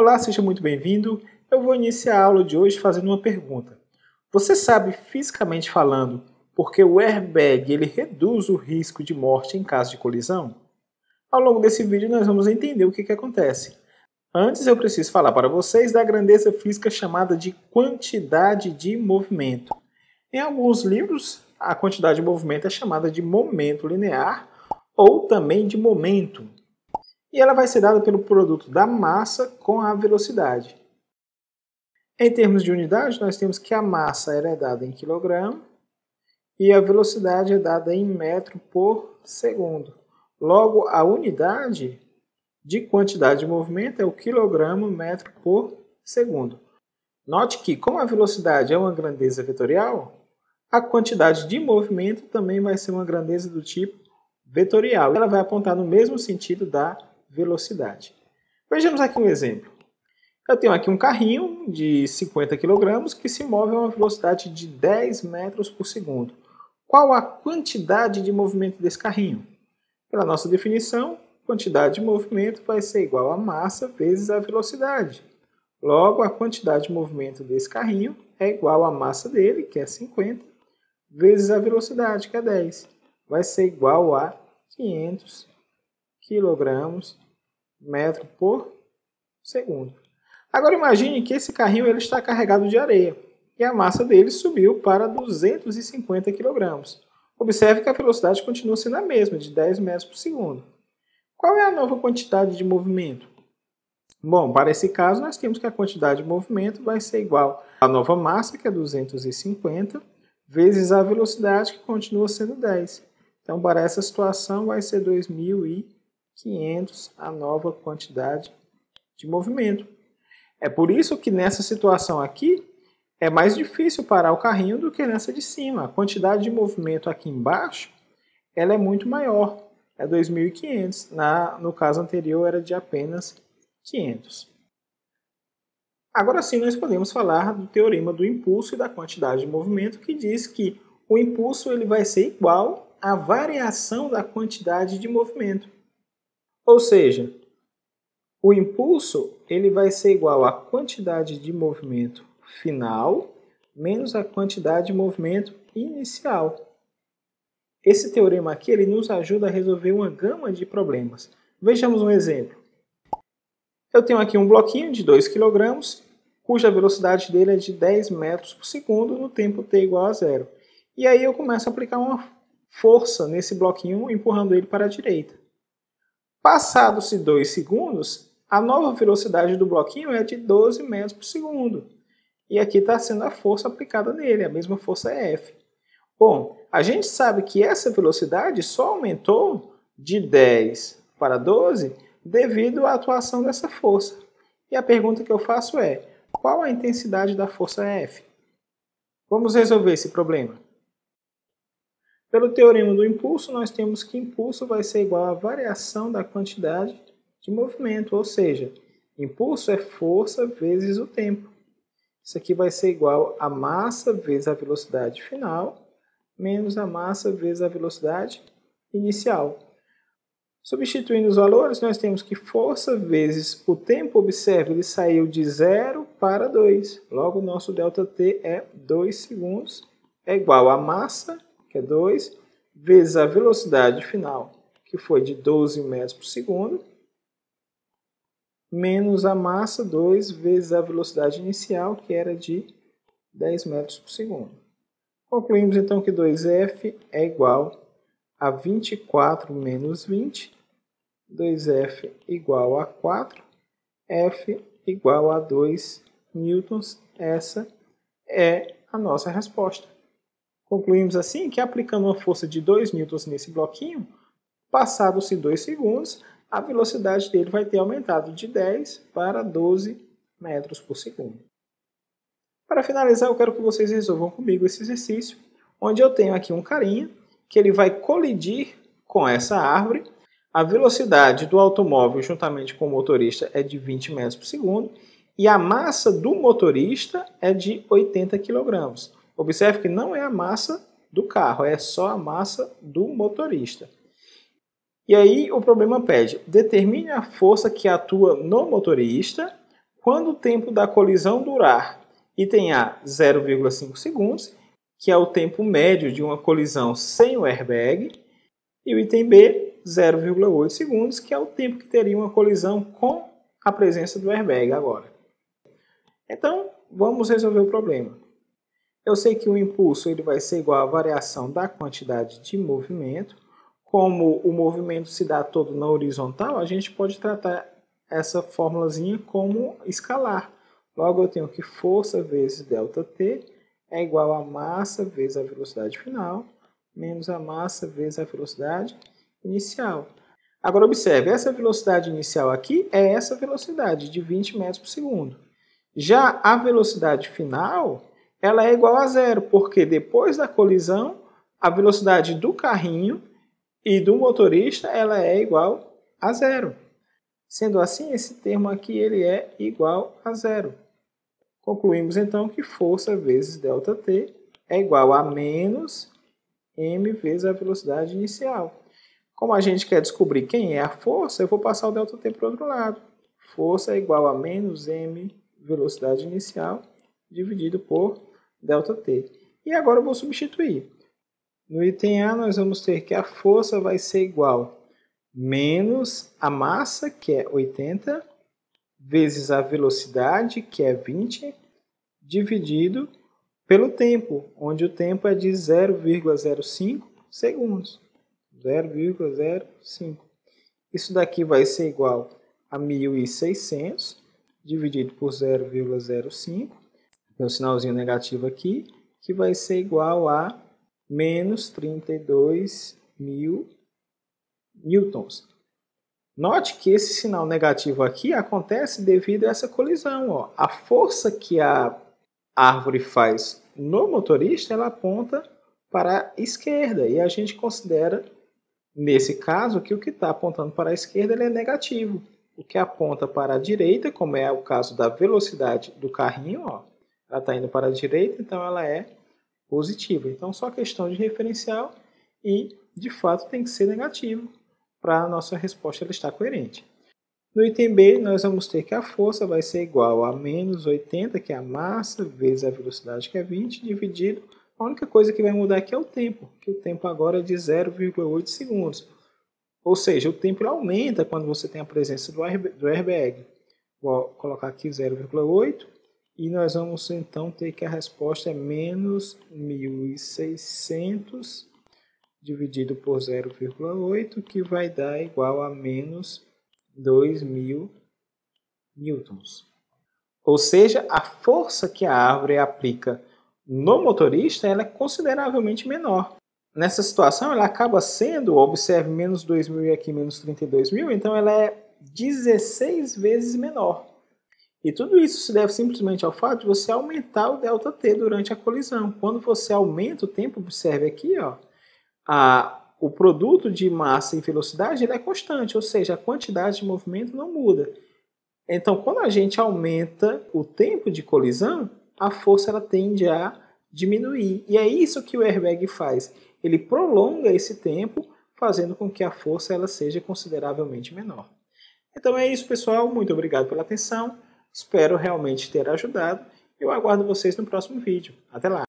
Olá, seja muito bem-vindo. Eu vou iniciar a aula de hoje fazendo uma pergunta. Você sabe, fisicamente falando, por que o airbag ele reduz o risco de morte em caso de colisão? Ao longo desse vídeo nós vamos entender o que acontece. Antes eu preciso falar para vocês da grandeza física chamada de quantidade de movimento. Em alguns livros, a quantidade de movimento é chamada de momento linear ou também de momento. E ela vai ser dada pelo produto da massa com a velocidade. Em termos de unidade, nós temos que a massa é dada em quilograma e a velocidade é dada em metro por segundo. Logo, a unidade de quantidade de movimento é o quilograma metro por segundo. Note que, como a velocidade é uma grandeza vetorial, a quantidade de movimento também vai ser uma grandeza do tipo vetorial. Ela vai apontar no mesmo sentido da velocidade. Vejamos aqui um exemplo. Eu tenho aqui um carrinho de 50 kg que se move a uma velocidade de 10 metros por segundo. Qual a quantidade de movimento desse carrinho? Pela nossa definição, quantidade de movimento vai ser igual a massa vezes a velocidade. Logo, a quantidade de movimento desse carrinho é igual à massa dele, que é 50, vezes a velocidade, que é 10. Vai ser igual a 500 kg metro por segundo. Agora imagine que esse carrinho ele está carregado de areia e a massa dele subiu para 250 kg. Observe que a velocidade continua sendo a mesma, de 10 metros por segundo. Qual é a nova quantidade de movimento? Bom, para esse caso nós temos que a quantidade de movimento vai ser igual à nova massa, que é 250, vezes a velocidade, que continua sendo 10. Então, para essa situação vai ser 2.500 a nova quantidade de movimento. É por isso que nessa situação aqui é mais difícil parar o carrinho do que nessa de cima. A quantidade de movimento aqui embaixo ela é muito maior, é 2.500. No caso anterior era de apenas 500. Agora sim nós podemos falar do teorema do impulso e da quantidade de movimento, que diz que o impulso ele vai ser igual à variação da quantidade de movimento. Ou seja, o impulso ele vai ser igual à quantidade de movimento final menos a quantidade de movimento inicial. Esse teorema aqui ele nos ajuda a resolver uma gama de problemas. Vejamos um exemplo. Eu tenho aqui um bloquinho de 2 kg, cuja velocidade dele é de 10 metros por segundo no tempo t igual a 0. E aí eu começo a aplicar uma força nesse bloquinho, empurrando ele para a direita. Passados-se 2 segundos, a nova velocidade do bloquinho é de 12 metros por segundo. E aqui está sendo a força aplicada nele, a mesma força é F. Bom, a gente sabe que essa velocidade só aumentou de 10 para 12 devido à atuação dessa força. E a pergunta que eu faço é, qual a intensidade da força F? Vamos resolver esse problema. Pelo teorema do impulso, nós temos que impulso vai ser igual à variação da quantidade de movimento, ou seja, impulso é força vezes o tempo. Isso aqui vai ser igual a massa vezes a velocidade final, menos a massa vezes a velocidade inicial. Substituindo os valores, nós temos que força vezes o tempo, observe, ele saiu de 0 para 2. Logo, o nosso ΔT é 2 segundos, é igual a massa, que é 2, vezes a velocidade final, que foi de 12 metros por segundo, menos a massa, 2, vezes a velocidade inicial, que era de 10 metros por segundo. Concluímos então que 2F é igual a 24 menos 20, 2F igual a 4, F igual a 2 newtons. Essa é a nossa resposta. Concluímos assim que aplicando uma força de 2 newtons nesse bloquinho, passados-se 2 segundos, a velocidade dele vai ter aumentado de 10 para 12 metros por segundo. Para finalizar, eu quero que vocês resolvam comigo esse exercício, onde eu tenho aqui um carinha que ele vai colidir com essa árvore. A velocidade do automóvel juntamente com o motorista é de 20 metros por segundo e a massa do motorista é de 80 kg. Observe que não é a massa do carro, é só a massa do motorista. E aí o problema pede, determine a força que atua no motorista quando o tempo da colisão durar, item A, 0,5 segundos, que é o tempo médio de uma colisão sem o airbag, e o item B, 0,8 segundos, que é o tempo que teria uma colisão com a presença do airbag agora. Então, vamos resolver o problema. Eu sei que o impulso ele vai ser igual à variação da quantidade de movimento. Como o movimento se dá todo na horizontal, a gente pode tratar essa formulazinha como escalar. Logo, eu tenho que força vezes ΔT é igual a massa vezes a velocidade final, menos a massa vezes a velocidade inicial. Agora, observe, essa velocidade inicial aqui é essa velocidade de 20 metros por segundo. Já a velocidade final, ela é igual a zero, porque depois da colisão, a velocidade do carrinho e do motorista ela é igual a zero. Sendo assim, esse termo aqui ele é igual a zero. Concluímos então que força vezes ΔT é igual a menos m vezes a velocidade inicial. Como a gente quer descobrir quem é a força, eu vou passar o ΔT para o outro lado. Força é igual a menos m velocidade inicial dividido por ΔT. E agora eu vou substituir. No item A nós vamos ter que a força vai ser igual menos a massa, que é 80, vezes a velocidade, que é 20, dividido pelo tempo, onde o tempo é de 0,05 segundos. 0,05. Isso daqui vai ser igual a 1.600, dividido por 0,05. Tem um sinalzinho negativo aqui, que vai ser igual a menos 32.000 newtons. Note que esse sinal negativo aqui acontece devido a essa colisão. Ó. A força que a árvore faz no motorista, ela aponta para a esquerda. E a gente considera, nesse caso, que o que está apontando para a esquerda ele é negativo. O que aponta para a direita, como é o caso da velocidade do carrinho, ó, ela está indo para a direita, então ela é positiva. Então, só questão de referencial e, de fato, tem que ser negativo para a nossa resposta ela estar coerente. No item B, nós vamos ter que a força vai ser igual a menos 80, que é a massa, vezes a velocidade, que é 20, dividido. A única coisa que vai mudar aqui é o tempo, que o tempo agora é de 0,8 segundos. Ou seja, o tempo aumenta quando você tem a presença do airbag. Vou colocar aqui 0,8 e nós vamos então ter que a resposta é menos 1.600 dividido por 0,8, que vai dar igual a menos 2.000 newtons. Ou seja, a força que a árvore aplica no motorista ela é consideravelmente menor. Nessa situação, ela acaba sendo, observe, menos 2.000 e aqui menos 32.000, então ela é 16 vezes menor. E tudo isso se deve simplesmente ao fato de você aumentar o ΔT durante a colisão. Quando você aumenta o tempo, observe aqui, ó, o produto de massa e velocidade ele é constante, ou seja, a quantidade de movimento não muda. Então, quando a gente aumenta o tempo de colisão, a força ela tende a diminuir. E é isso que o airbag faz. Ele prolonga esse tempo, fazendo com que a força ela seja consideravelmente menor. Então é isso, pessoal. Muito obrigado pela atenção. Espero realmente ter ajudado. Eu aguardo vocês no próximo vídeo. Até lá!